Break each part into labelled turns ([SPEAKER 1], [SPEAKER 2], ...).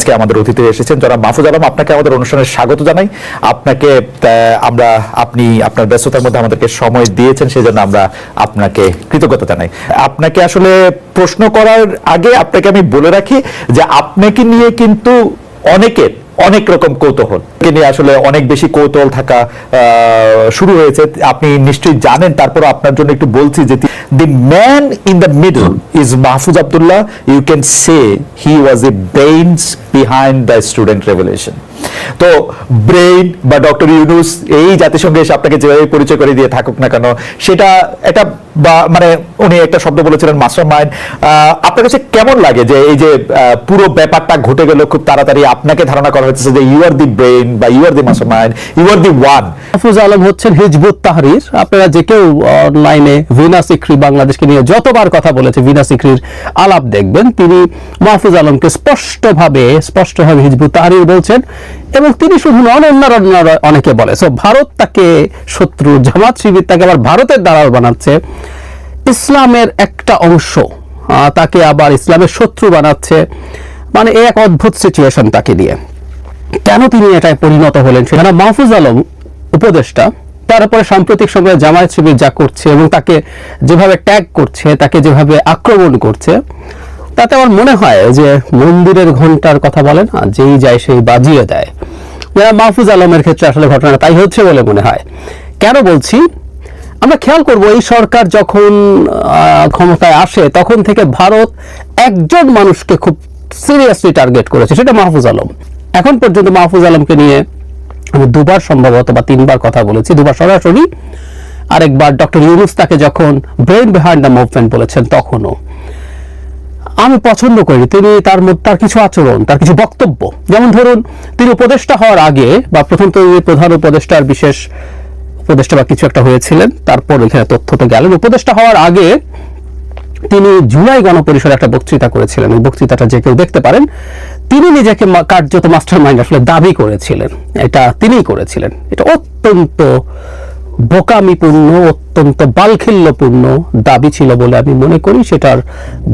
[SPEAKER 1] আজকে আমাদের অতিথি এসেছেন জনাব মাহফুজ আলম। আপনাকে আমাদের অনুষ্ঠানে স্বাগত জানাই। আপনাকে আপনি আপনার ব্যস্ততার মধ্যে আমাদেরকে সময় দিয়েছেন, সেই জন্য আমরা আপনাকে কৃতজ্ঞতা জানাই। আপনাকে আসলে প্রশ্ন করার আগে আপনাকে আমি বলে রাখি যে আপনাকে নিয়ে কিন্তু অনেক রকম কৌতূহল নিয়ে আসলে অনেক বেশি কৌতূহল থাকা শুরু হয়েছে, আপনি নিশ্চয়ই জানেন। তারপর আপনার জন্য একটু বলছি যে the man in the middle is Mahfouz Abdullah. You can say he was the brains behind the student revolution. তো ব্রেইন বা ডক্টর ইউনুস এই জাতিসংঘে এসে আপনাকে যেভাবে পরিচয় করে দিয়ে থাকুক না কেন, সেটা এটা বা মানে উনি একটা শব্দ বলেছিলেন মাস্টার মাইন্ড। আপনার কাছে কেমন লাগে যে এই যে পুরো ব্যাপারটা ঘটে গেল খুব তাড়াতাড়ি, আপনাকে ধারণা করা হচ্ছে যে ইউ আর দি ব্রেইন বা you are the mastermind, you are the one.
[SPEAKER 2] Mahfuz Alam হচ্ছেন হিজবুত তাহরির। আপনারা যে কেউ অনলাইনে ভিনা সিকরি বাংলাদেশকে নিয়ে যতবার কথা বলেছে, ভিনা সিকরির আলাপ দেখবেন, তিনি মাহফুজ আলমকে স্পষ্টভাবে হিজবুত তাহরির বলছেন। এবং তিনি শুধু নন, অন্যরা অনেকে বলে। সো ভারত তাকে শত্রু, জামাত শিবির তাকে আবার ভারতের দালাল বানাচ্ছে, ইসলামের একটা অংশ তাকে আবার ইসলামের শত্রু বানাচ্ছে। মানে এক অদ্ভুত সিচুয়েশন তাকে নিয়ে। কেন তিনি এটায় পরিণত হলেন সেখানে মাহফুজ আলম উপদেষ্টা, তারপরে সাম্প্রতিক সময়ে জামায়াত শিবির যা করছে এবং তাকে যেভাবে ট্যাগ করছে, তাকে যেভাবে আক্রমণ করছে, তাতে আমার মনে হয় যে মন্দিরের ঘন্টার কথা বলে না, যেই যায় সেই বাজিয়ে দেয়। মাহফুজ আলমের ক্ষেত্রে আসলে ঘটনা তাই হচ্ছে বলে মনে হয়। কেন বলছি, আমরা খেয়াল করব এই সরকার যখন ক্ষমতায় আসে তখন থেকে ভারত একজন মানুষকে খুব সিরিয়াসলি টার্গেট করেছে, সেটা মাহফুজ আলম। এখন পর্যন্ত মাহফুজ আলমকে নিয়ে আমি দুবার সম্ভবত বা তিনবার কথা বলেছি, দুবার সরাসরি, আরেকবার ডক্টর ইউনুস তাকে যখন ব্রেইন বিহাইন্ড দ্য মুভমেন্ট বলেছেন তখনও। আমি পছন্দ করি তার কিছু আচরণ, তার কিছু বক্তব্য। যেমন ধরুন, তিনি উপদেষ্টা হওয়ার আগে বা প্রথম তো প্রধান উপদেষ্টার বিশেষ উপদেষ্টা বা কিছু একটা হয়েছিলেন, তারপর এখানে তথ্যতে গেলেন। উপদেষ্টা হওয়ার আগে তিনি জুলাই গণপরিষদে একটা বক্তৃতা করেছিলেন, ওই বক্তৃতাটা যে কেউ দেখতে পারেন। তিনি নিজেকে কার্যত মাস্টার মাইন্ড আসলে দাবি করেছিলেন, এটা তিনিই করেছিলেন। এটা অত্যন্ত বোকামিপূর্ণ, অত্যন্ত বালখিল্যপূর্ণ দাবি ছিল বলে আমি মনে করি। সেটার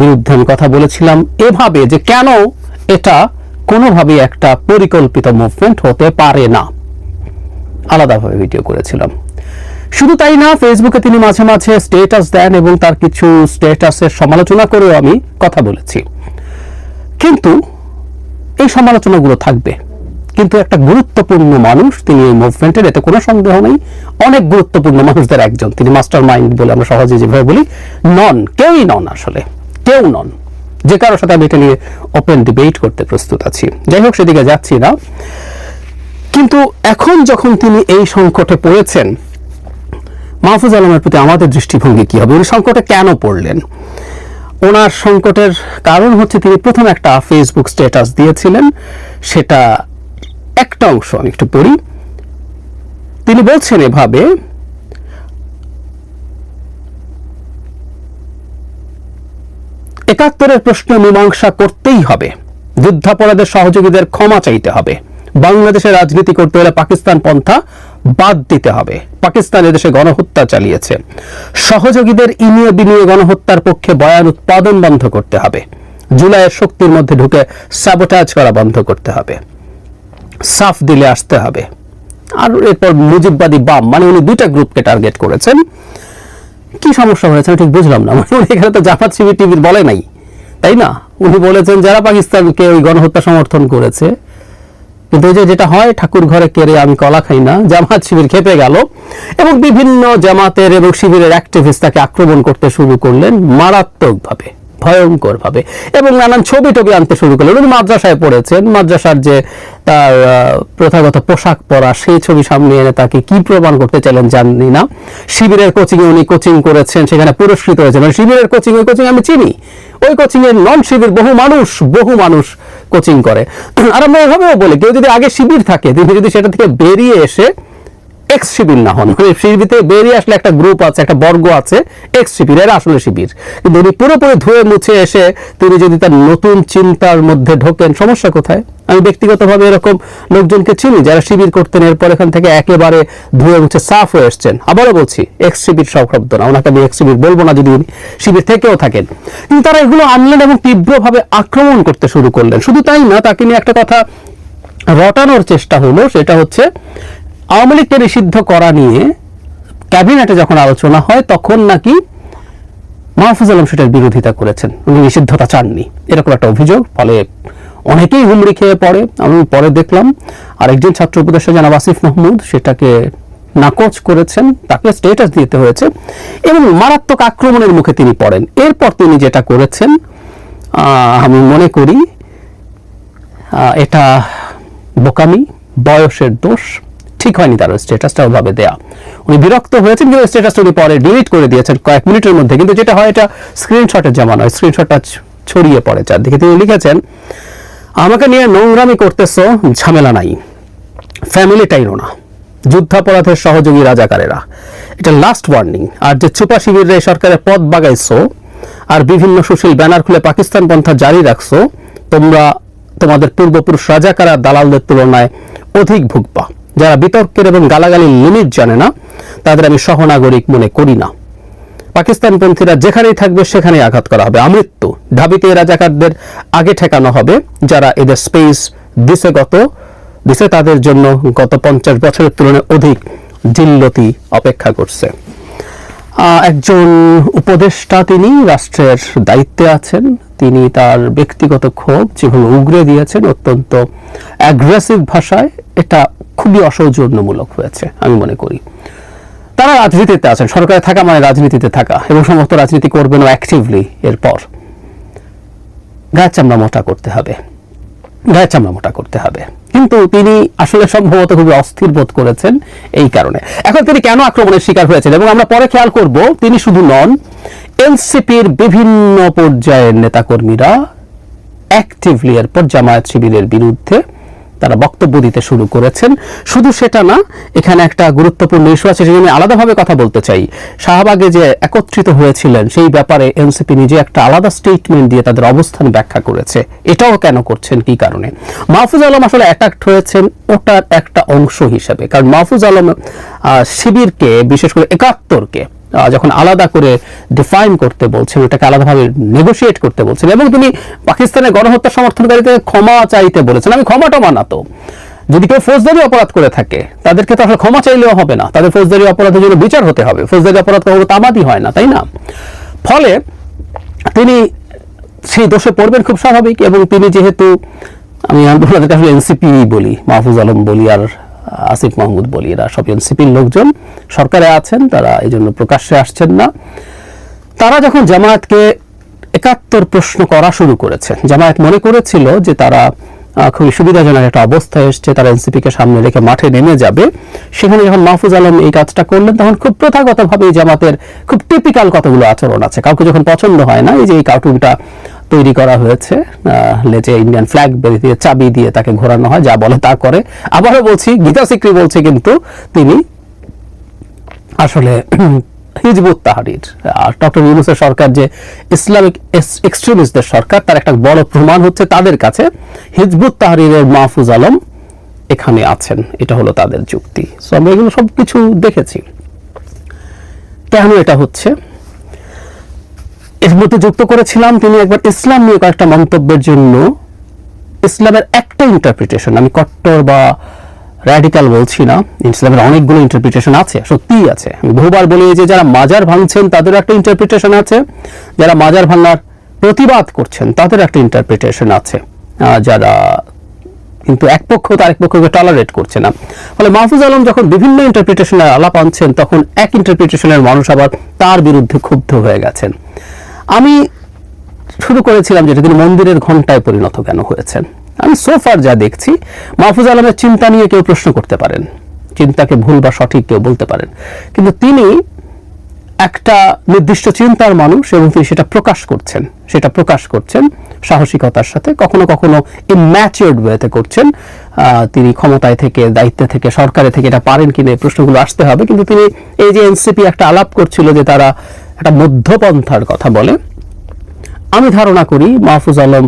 [SPEAKER 2] বিরুদ্ধে আমি কথা বলেছিলাম এভাবে যে কেন এটা কোনোভাবেই একটা পরিকল্পিত মুভমেন্ট হতে পারে না, আলাদাভাবে ভিডিও করেছিলাম। শুধু তাই না, ফেসবুকে তিনি মাঝে মাঝে স্ট্যাটাস দেন এবং তার কিছু স্ট্যাটাসের সমালোচনা করেও আমি কথা বলেছি। কিন্তু এই সমালোচনাগুলো থাকবে, কিন্তু একটা গুরুত্বপূর্ণ মানুষ তিনি এই মুভমেন্টের, এতে কোনো সন্দেহ নেই। অনেক গুরুত্বপূর্ণ মানুষদের একজন তিনি, মাস্টার মাইন্ড বলে আমরা সহজে যেভাবে বলি, কেউই নন, আসলে কেউ নন। যে কারোর সাথে আমি এটা নিয়ে ওপেন ডিবেট করতে প্রস্তুত আছি। যাই হোক, সেদিকে যাচ্ছি না। কিন্তু এখন যখন তিনি এই সংকটে পড়েছেন, মাহফুজ আলমের প্রতি আমাদের দৃষ্টিভঙ্গি কি হবে? উনি সংকটে কেন পড়লেন? ওনার সংকটের কারণ হচ্ছে তিনি প্রথম একটা ফেসবুক স্ট্যাটাস দিয়েছিলেন, সেটা একটা অংশ আমি একটু পড়ি। তিনি বলছেন এভাবে, একাত্তরের প্রশ্ন মীমাংসা করতেই হবে, যুদ্ধাপরাধের সহযোগীদের ক্ষমা চাইতে হবে, বাংলাদেশে রাজনীতি করতে হলে পাকিস্তান পন্থা বাদ দিতে হবে, পাকিস্তান এদেশে গণহত্যা চালিয়েছে, সহযোগীদের ইনিয়ে বিনিয়ে গণহত্যার পক্ষে বয়ান উৎপাদন বন্ধ করতে হবে, জুলাইয়ের শক্তির মধ্যে ঢুকে স্যাবোটাজ করা বন্ধ করতে হবে, সাফ দিলে আসতে হবে। আর এরপর মুজিববাদী বাম, মানে উনি দুইটা গ্রুপকে টার্গেট করেছেন। কি সমস্যা হয়েছে ঠিক বুঝলাম না। মানে উনি এখানে তো জামাত শিবির টিভির বলে নাই, তাই না? উনি বলেছেন যারা পাকিস্তানকে ওই গণহত্যা সমর্থন করেছে। কিন্তু যেটা হয়, ঠাকুর ঘরে কেড়ে আমি কলা খাই না, জামাত শিবির খেপে গেল এবং বিভিন্ন জামাতের এবং শিবিরের অ্যাক্টিভিস্ট তাকে আক্রমণ করতে শুরু করলেন মারাত্মকভাবে, ভয়ঙ্করভাবে, এবং নানান ছবি টবি আনতে শুরু করলেন। উনি মাদ্রাসায় পড়েছেন, মাদ্রাসার যে তার প্রথাগত পোশাক পরা, সেই ছবি সামনে এনে তাকে কি প্রমাণ করতে চাইলেন জানি না। শিবিরের কোচিংয়ে উনি কোচিং করেছেন, সেখানে পুরস্কৃত হয়েছে। মানে শিবিরের কোচিং, ওই কোচিং আমি চিনি, ওই কোচিং এর নন শিবির বহু মানুষ কোচিং করে। আর আমরা এভাবেও বলি, কেউ যদি আগে শিবির থাকে, তিনি যদি সেটা থেকে বেরিয়ে এসে এক্স শিবির না হন, মানে শিবিরতে বেরিয়ে আসলে একটা গ্রুপ আছে, একটা বর্গ আছে এক্স শিবির, এরা আসলে শিবির। কিন্তু উনি পুরোপুরি ধুয়ে মুছে এসে তিনি যদি তার নতুন চিন্তার মধ্যে ঢোকেন, সমস্যা কোথায়? আমি ব্যক্তিগতভাবে এরকম লোকজনকে চিনি যারা শিবির করতেন, এরপর এখান থেকে একেবারে ধুয়ে মুছে সাফ হয়ে এসছেন। আবারও বলছি, এক্স শিবির সব শব্দ না, ওনাকে আমি এক্স শিবির বলবো না যদি উনি শিবির থেকেও থাকেন। কিন্তু তারা এগুলো আনলেন এবং তীব্রভাবে আক্রমণ করতে শুরু করলেন। শুধু তাই না, তাকে নিয়ে একটা কথা রটানোর চেষ্টা হলো, সেটা হচ্ছে আওয়ামী লীগকে নিষিদ্ধ করা নিয়ে ক্যাবিনেটে যখন আলোচনা হয় তখন নাকি মাহফুজ আলম সেটার বিরোধিতা করেছেন, উনি নিষিদ্ধতা চাননি, এরকম একটা অভিযোগ। ফলে অনেকেই হুমড়ি খেয়ে পড়ে। আমি পরে দেখলাম আরেকজন ছাত্র উপদেষ্টা জনাব আসিফ মাহমুদ সেটাকে নাকচ করেছেন, তাকে স্ট্যাটাস দিতে হয়েছে এবং মারাত্মক আক্রমণের মুখে তিনি পড়েন। এরপর তিনি যেটা করেছেন, আমি মনে করি এটা বোকামি, বয়সের দোষ, ঠিক হয়নি তার স্ট্যাটাসটা ওভাবে দেয়া। উনি বিরক্ত হয়েছেন, কিন্তু স্ট্যাটাসটা উনি পরে ডিলিট করে দিয়েছেন কয়েক মিনিটের মধ্যে। কিন্তু যেটা হয়, এটা স্ক্রিনশটের জামা নয়, স্ক্রিনশটটা ছড়িয়ে পড়ে চারদিকে। তিনি লিখেছেন, আমাকে নিয়ে নোংরামি করতেছো, ঝামেলা নাই, ফ্যামিলি টাইনো না, যুদ্ধাপরাধের সহযোগী রাজাকারেরা, এটা লাস্ট ওয়ার্নিং। আর যে চুপা শিবিরে সরকারের পথ বাগাইছো আর বিভিন্ন সুশীল ব্যানার খুলে পাকিস্তান পন্থা জারি রাখছো, তোমরা তোমাদের পূর্বপুরুষ রাজাকার দালালদের তুলনায় অধিক ভুগবা। যারা বিতর্কের এবং গালাগালির লিমিট জানে না, তাদের আমি সহনাগরিক মনে করি না। পাকিস্তানপন্থীরা যেখানেই থাকবে সেখানেই আঘাত করা হবে, আমৃত্যু ঢাবিতে রাজাকারদের আগে ঠেকানো হবে। যারা এদের স্পেস দিছে তাদের জন্য গত 50 বছরের তুলনায় অধিক জিল্লতি অপেক্ষা করছে। একজন উপদেষ্টা, তিনি রাষ্ট্রের দায়িত্বে আছেন, তিনি তার ব্যক্তিগত ক্ষোভ যেভাবে উগরে দিয়েছেন অত্যন্ত অ্যাগ্রেসিভ ভাষায়, এটা খুবই অসৌজন্যমূলক হয়েছে আমি মনে করি। তারা রাজনীতিতে আছেন, সরকারে থাকা মানে রাজনীতিতে থাকা, এবং সমস্ত রাজনীতি করবেনও অ্যাক্টিভলি। এরপর গায়ের চামড়া মোটা করতে হবে। কিন্তু তিনি আসলে সম্ভবত খুবই অস্থির বোধ করেছেন এই কারণে। এখন তিনি কেন আক্রমণের শিকার হয়েছেন, এবং আমরা পরে খেয়াল করব, তিনি শুধু নন, এনসিপির বিভিন্ন পর্যায়ের নেতাকর্মীরা অ্যাক্টিভলি এরপর জামায়াত শিবিরের বিরুদ্ধে তারা বক্তব্য দিতে শুরু করেছেন। শুধু সেটা না, এখানে একটা গুরুত্বপূর্ণ ইস্যু আছে, সেটা আমি আলাদাভাবে কথা বলতে চাই। শাহবাগে যে একত্রিত হয়েছিলেন, সেই ব্যাপারে এনসিপি নিজে একটা আলাদা স্টেটমেন্ট দিয়ে তাদের অবস্থান ব্যাখ্যা করেছে। এটাও কেন করছেন, কি কারণে? মাহফুজ আলম আসলে অ্যাটাকড হয়েছেন ওটার একটা অংশ হিসেবে, কারণ মাহফুজ আলম শিবিরকে, বিশেষ করে 71কে যখন আলাদা করে ডিফাইন করতে বলছেন, ওটাকে আলাদাভাবে নেগোশিয়েট করতে বলছেন, এবং তিনি পাকিস্তানের গণহত্যা সমর্থনকারীদের ক্ষমা চাইতে বলেছেন। আমি ক্ষমাটা মানাতো, যদি কেউ ফৌজদারি অপরাধ করে থাকে তাদেরকে তো আসলে ক্ষমা চাইলেও হবে না, তাদের ফৌজদারি অপরাধের জন্য বিচার হতে হবে। ফৌজদারি অপরাধ কখনো তামাদি হয় না, তাই না? ফলে তিনি সেই দোষে পড়বেন, খুব স্বাভাবিক। এবং তিনি যেহেতু, আমি আপনাদেরকে আসলে এনসিপি বলি, মাহফুজ আলম বলি আর আসিফ মাহমুদ বলি, এরা সব এনসিপির লোকজন, সরকারে আছেন, তারা এই জন্য প্রকাশ্যে আসছেন না। তারা যখন জামায়াতকে 71 প্রশ্ন করা শুরু করেছে, জামায়াত মনে করেছিল যে তারা খুবই সুবিধাজনক একটা অবস্থায় এসছে, তারা এনসিপিকে সামনে রেখে মাঠে নেমে যাবে। সেখানে যখন মাহফুজ আলম এই কাজটা করলেন, তখন খুব প্রথাগতভাবে জামাতের খুব টিপিক্যাল কতগুলো আচরণ আছে। কাউকে যখন পছন্দ হয় না, এই যে এই কার্টুনটা তৈরি করা হয়েছে, লেজে ইন্ডিয়ান ফ্ল্যাগ বেঁধে দিয়ে চাবি দিয়ে তাকে ঘোরানো হয়, যা বলে তা করে। আবারও বলছি, গীতা সিকরি বলছে, কিন্তু তিনি আসলে হিজবুত তাহরির, ডক্টর ইউনূসের সরকার যে ইসলামিক এক্সট্রিমিস্টদের সরকার, তার একটা বড় প্রমাণ হচ্ছে তাদের কাছে হিজবুত তাহরিরের মাহফুজ আলম এখানে আছেন, এটা হলো তাদের যুক্তি। সো আমরা এগুলো সবকিছু দেখেছি। কেন এটা হচ্ছে, এর মধ্যে যুক্ত করেছিলাম, তিনি একবার ইসলাম নিয়ে কয়েকটা মন্তব্যের জন্য, ইসলামের একটা ইন্টারপ্রিটেশন, আমি কট্টর বা র্যাডিক্যাল বলছি না, ইসলামের অনেকগুলো ইন্টারপ্রিটেশন আছে, সত্যিই আছে। আমি বহুবার বলি যে যারা মাজার ভাঙছেন তাদের একটা ইন্টারপ্রিটেশন আছে, যারা মাজার ভাঙার প্রতিবাদ করছেন তাদের একটা ইন্টারপ্রিটেশন আছে, যারা কিন্তু এক পক্ষ তার এক পক্ষকে টলারেট করছে না। ফলে মাহফুজ আলম যখন বিভিন্ন ইন্টারপ্রিটেশনের আলাপ আনছেন, তখন এক ইন্টারপ্রিটেশনের মানুষ আবার তার বিরুদ্ধে ক্ষুব্ধ হয়ে গেছেন। আমি শুরু করেছিলাম যেটা, তিনি মন্দিরের ঘণ্টায় পরিণত কেন হয়েছেন। আমি সোফার যা দেখছি, মাহফুজ আলমের চিন্তা নিয়ে কেউ প্রশ্ন করতে পারেন, চিন্তাকে ভুল বা সঠিক কেউ বলতে পারেন, কিন্তু তিনি একটা নির্দিষ্ট চিন্তার মানুষ এবং তিনি সেটা প্রকাশ করছেন সাহসিকতার সাথে, কখনো কখনো ইম্যাচিওরড ওয়েতে করছেন। তিনি ক্ষমতায় থেকে, দায়িত্বে থেকে, সরকারে থেকে এটা পারেন কিনা এই প্রশ্নগুলো আসতে হবে। কিন্তু তিনি এই যে এনসিপি একটা আলাপ করছিল যে তারা একটা মধ্যপন্থার কথা বলে, আমি ধারণা করি মাহফুজ আলম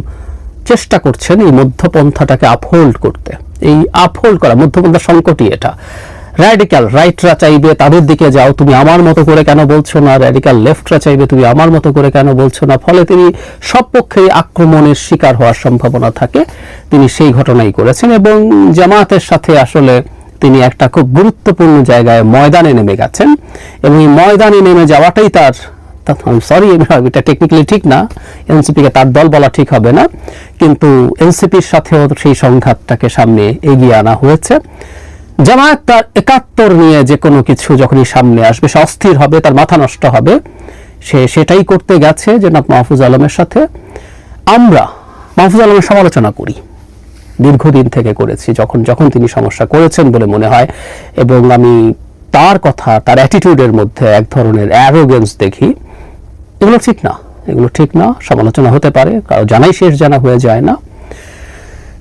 [SPEAKER 2] চেষ্টা করছেন এই মধ্যপন্থাটাকে আপহোল্ড করতে। এই আপহোল্ড করা মধ্যপন্থার সংকটই এটা। র্যাডিক্যাল রাইটরা চাইবে তাদের দিকে যাও, তুমি আমার মতো করে কেন বলছো না, র্যাডিক্যাল লেফটরা চাইবে তুমি আমার মতো করে কেন বলছো না, ফলে তিনি সব পক্ষেই আক্রমণের শিকার হওয়ার সম্ভাবনা থাকে। তিনি সেই ঘটনাই করেছেন এবং জামায়াতের সাথে আসলে তিনি একটা খুব গুরুত্বপূর্ণ জায়গায় ময়দানে নেমে গেছেন এবং এই ময়দানে নেমে যাওয়াটাই তার, সরি এটা টেকনিক্যালি ঠিক না, এনসিপিকে তার দল বলা ঠিক হবে না, কিন্তু এনসিপির সাথেও সেই সংঘাতটাকে সামনে এগিয়ে আনা হয়েছে। জামায়াত তার ৭১ নিয়ে যে কোনো কিছু যখনই সামনে আসবে সে অস্থির হবে, তার মাথা নষ্ট হবে, সে সেটাই করতে গেছে জনাব মাহফুজ আলমের সাথে। আমরা মাহফুজ আলমের সমালোচনা করি, দীর্ঘদিন থেকে করেছি, যখন তিনি সমস্যা করেছেন বলে মনে হয়, এবং আমি তার কথা, তার অ্যাটিটিউডের মধ্যে এক ধরনের অ্যারোগেন্স দেখি। এগুলো ঠিক না, সমালোচনা হতে পারে, কারো জানাই শেষ জানা হয়ে যায় না।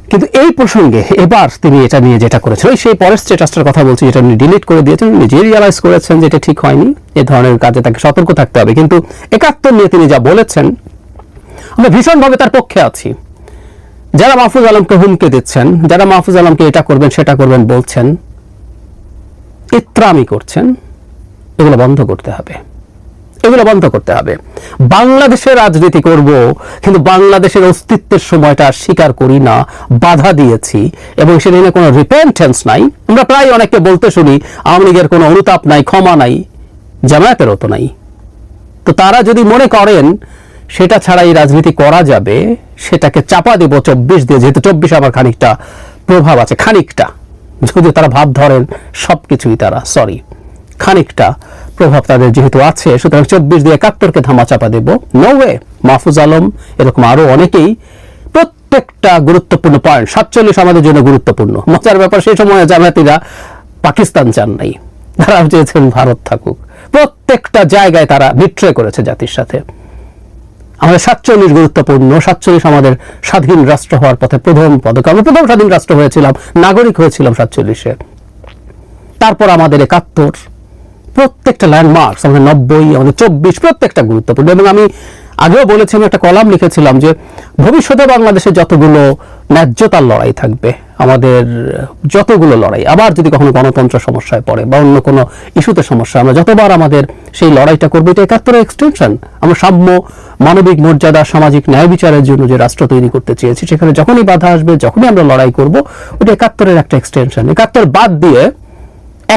[SPEAKER 2] কিন্তু এই প্রসঙ্গে এবার তিনি এটা নিয়ে যেটা করেছেন, সেই পরের স্ট্যাটাসটার কথা বলছি, যেটা উনি ডিলিট করে দিয়েছেন, নিজে রিয়ালাইজ করেছেন যে এটা ঠিক হয়নি, এ ধরনের কাজে তাকে সতর্ক থাকতে হবে। কিন্তু ৭১ নিয়ে তিনি যা বলেছেন, আমরা ভীষণভাবে তার পক্ষে আছি। যারা মাহফুজ আলমকে হুমকি দিচ্ছেন, যারা মাহফুজ আলমকে এটা করবেন সেটা করবেন বলছেন, ইত্রামি করছেন, এগুলো বন্ধ করতে হবে। বাংলাদেশের রাজনীতি করব, কিন্তু বাংলাদেশের অস্তিত্বের সময়টা স্বীকার করি না, বাধা দিয়েছি এবং সেটা নিয়ে কোনো রিপেন্টেন্স নাই। আমরা প্রায় অনেককে বলতে শুনি আওয়ামী লীগের কোনো অনুতাপ নাই, ক্ষমা নাই, জামায়াতেরও তো নাই। তো তারা যদি মনে করেন সেটা ছাড়া এই রাজনীতি করা যাবে, সেটাকে চাপা দেব ২৪ দিয়ে, যেহেতু ২৪ আমার খানিকটা প্রভাব আছে, খানিকটা, যদি তারা ভাব ধরেন সবকিছুই তারা, খানিকটা প্রভাব তাদের যেহেতু আছে, সুতরাং ২৪ দিয়ে ৭১কে ধামা চাপা দেব, নো ওয়ে। মাহফুজ আলম এরকম আরো অনেকেই, প্রত্যেকটা গুরুত্বপূর্ণ পয়েন্ট, ৪৭ আমাদের জন্য গুরুত্বপূর্ণ। মজার ব্যাপার, সেই সময় জামায়াতিরা পাকিস্তান চান নাই, তারা চেয়েছেন ভারত থাকুক। প্রত্যেকটা জায়গায় তারা বিট্রে করেছে জাতির সাথে। আমাদের ৪৭ গুরুত্বপূর্ণ, ৪৭ আমাদের স্বাধীন রাষ্ট্র হওয়ার পথে প্রথম পদক্ষেপ। আমরা প্রথম স্বাধীন রাষ্ট্র হয়েছিলাম, নাগরিক হয়েছিলাম ৪৭-এ। তারপর আমাদের ৭১, প্রত্যেকটা ল্যান্ডমার্কস, আমাদের ৯০, আমাদের ২৪, প্রত্যেকটা গুরুত্বপূর্ণ। এবং আমি আগেও বলেছি, আমি একটা কলাম লিখেছিলাম যে ভবিষ্যতে বাংলাদেশে যতগুলো ন্যায্যতার লড়াই থাকবে, আমাদের যতগুলো লড়াই, আবার যদি কখনো গণতন্ত্র সমস্যায় পড়ে বা অন্য কোনো ইস্যুতে সমস্যা, আমরা যতবার আমাদের সেই লড়াইটা করবো, এটা ৭১-এর এক্সটেনশন। আমরা সাম্য, মানবিক মর্যাদা, সামাজিক ন্যায় বিচারের জন্য যে রাষ্ট্র তৈরি করতে চেয়েছি, সেখানে যখনই বাধা আসবে, যখনই আমরা লড়াই করব, ওটা ৭১-এর একটা এক্সটেনশন। ৭১ বাদ দিয়ে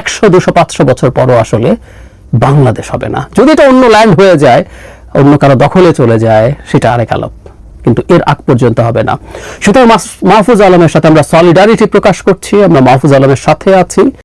[SPEAKER 2] ১০০, ২০০, ৫০০ বছর পরও আসলে বাংলাদেশ হবে না। যদি এটা অন্য ল্যান্ড হয়ে যায়, অন্য কারো দখলে চলে যায়, সেটা আরেক আলাপ, কিন্তু এর আগ পর্যন্ত হবে না। সুতরাং মাহফুজ আলমের সাথে আমরা সলিডারিটি প্রকাশ করছি, আমরা মাহফুজ আলমের সাথে আছি।